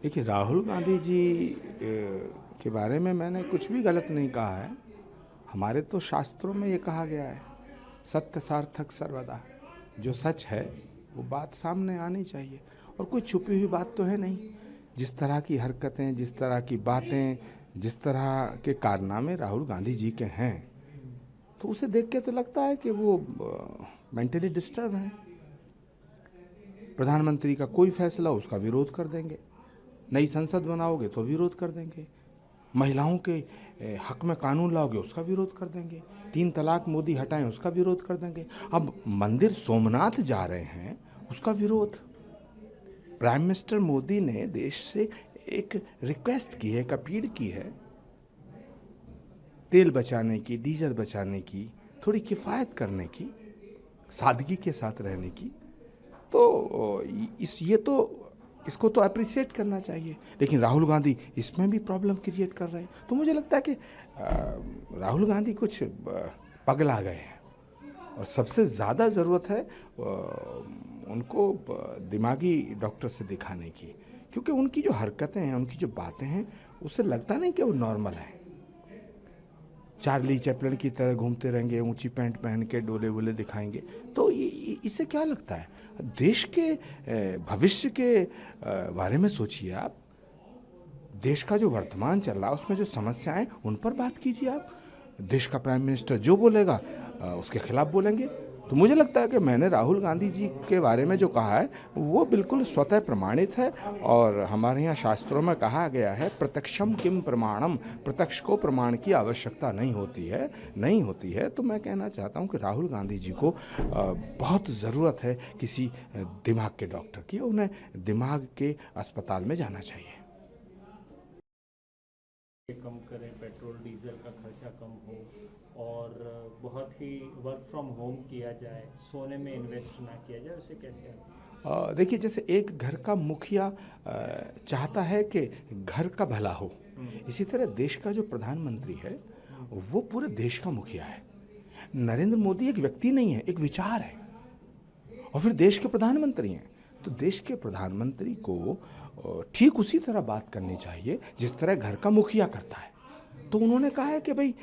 देखिए, राहुल गांधी जी के बारे में मैंने कुछ भी गलत नहीं कहा है। हमारे तो शास्त्रों में ये कहा गया है, सत्य सार्थक सर्वदा। जो सच है वो बात सामने आनी चाहिए, और कोई छुपी हुई बात तो है नहीं। जिस तरह की हरकतें, जिस तरह की बातें, जिस तरह के कारनामे राहुल गांधी जी के हैं, तो उसे देख के तो लगता है कि वो मेंटली डिस्टर्ब हैं। प्रधानमंत्री का कोई फैसला उसका विरोध कर देंगे, नई संसद बनाओगे तो विरोध कर देंगे, महिलाओं के हक में कानून लाओगे उसका विरोध कर देंगे, 3 तलाक मोदी हटाएं उसका विरोध कर देंगे। अब मंदिर सोमनाथ जा रहे हैं उसका विरोध। प्राइम मिनिस्टर मोदी ने देश से एक रिक्वेस्ट की है, एक अपील की है, तेल बचाने की, डीजल बचाने की, थोड़ी किफ़ायत करने की, सादगी के साथ रहने की। तो इसको तो अप्रिशिएट करना चाहिए। लेकिन राहुल गांधी इसमें भी प्रॉब्लम क्रिएट कर रहे हैं। तो मुझे लगता है कि राहुल गांधी कुछ पगला गए हैं, और सबसे ज़्यादा ज़रूरत है उनको दिमागी डॉक्टर से दिखाने की, क्योंकि उनकी जो हरकतें हैं, उनकी जो बातें हैं, उससे लगता नहीं कि वो नॉर्मल है। चार्ली चैपलिन की तरह घूमते रहेंगे, ऊंची पैंट पहन के डोले वोले दिखाएंगे, तो इससे क्या लगता है? देश के भविष्य के बारे में सोचिए आप। देश का जो वर्तमान चल रहा है उसमें जो समस्याएं, उन पर बात कीजिए आप। देश का प्राइम मिनिस्टर जो बोलेगा उसके खिलाफ बोलेंगे। तो मुझे लगता है कि मैंने राहुल गांधी जी के बारे में जो कहा है वो बिल्कुल स्वतः प्रमाणित है। और हमारे यहाँ शास्त्रों में कहा गया है, प्रत्यक्षम किम प्रमाणम, प्रत्यक्ष को प्रमाण की आवश्यकता नहीं होती है। तो मैं कहना चाहता हूँ कि राहुल गांधी जी को बहुत ज़रूरत है किसी दिमाग के डॉक्टर की, उन्हें दिमाग के अस्पताल में जाना चाहिए। कम करें, पेट्रोल डीजल का खर्चा कम हो, और बहुत ही वर्क फ्रॉम होम किया जाए, सोने में इन्वेस्ट ना किया जाए, उसे कैसे? देखिए, जैसे एक घर का मुखिया चाहता है कि घर का भला हो, इसी तरह देश का जो प्रधानमंत्री है वो पूरे देश का मुखिया है। नरेंद्र मोदी एक व्यक्ति नहीं है, एक विचार है, और फिर देश के प्रधानमंत्री हैं। तो देश के प्रधानमंत्री को ठीक उसी तरह बात करनी चाहिए जिस तरह घर का मुखिया करता है। तो उन्होंने कहा है कि भाई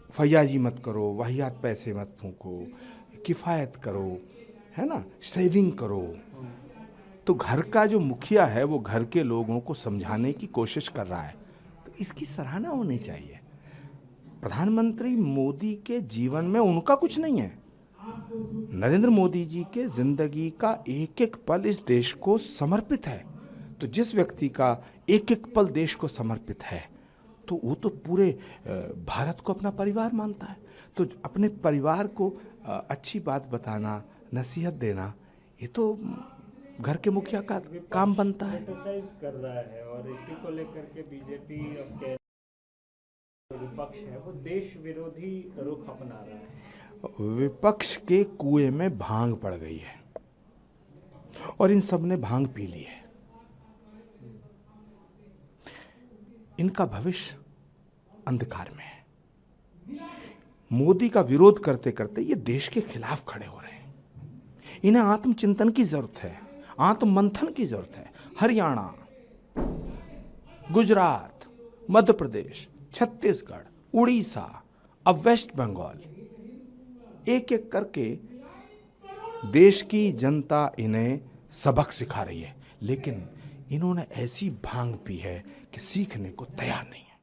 फैयाजी मत करो, वाहियात पैसे मत फूंको, किफ़ायत करो, है ना, सेविंग करो। तो घर का जो मुखिया है वो घर के लोगों को समझाने की कोशिश कर रहा है, तो इसकी सराहना होनी चाहिए। प्रधानमंत्री मोदी के जीवन में उनका कुछ नहीं है। नरेंद्र मोदी जी के जिंदगी का एक एक पल इस देश को समर्पित है। तो जिस व्यक्ति का एक एक पल देश को समर्पित है, तो वो तो पूरे भारत को अपना परिवार मानता है। तो अपने परिवार को अच्छी बात बताना, नसीहत देना, ये तो घर के मुखिया का काम बनता है। क्रिटिसाइज कर रहा है, और इसी को लेकर के बीजेपी अब कह विपक्ष है वो देश विरोधी रुख अपना रहा है। विपक्ष के कुएं में भांग पड़ गई है, और इन सब ने भांग पी ली है। इनका भविष्य अंधकार में है। मोदी का विरोध करते करते ये देश के खिलाफ खड़े हो रहे हैं। इन्हें आत्मचिंतन की जरूरत है, आत्ममंथन की जरूरत है। हरियाणा, गुजरात, मध्य प्रदेश, छत्तीसगढ़, उड़ीसा, अब वेस्ट बंगाल, एक एक करके देश की जनता इन्हें सबक सिखा रही है, लेकिन इन्होंने ऐसी भांग पी है कि सीखने को तैयार नहीं है।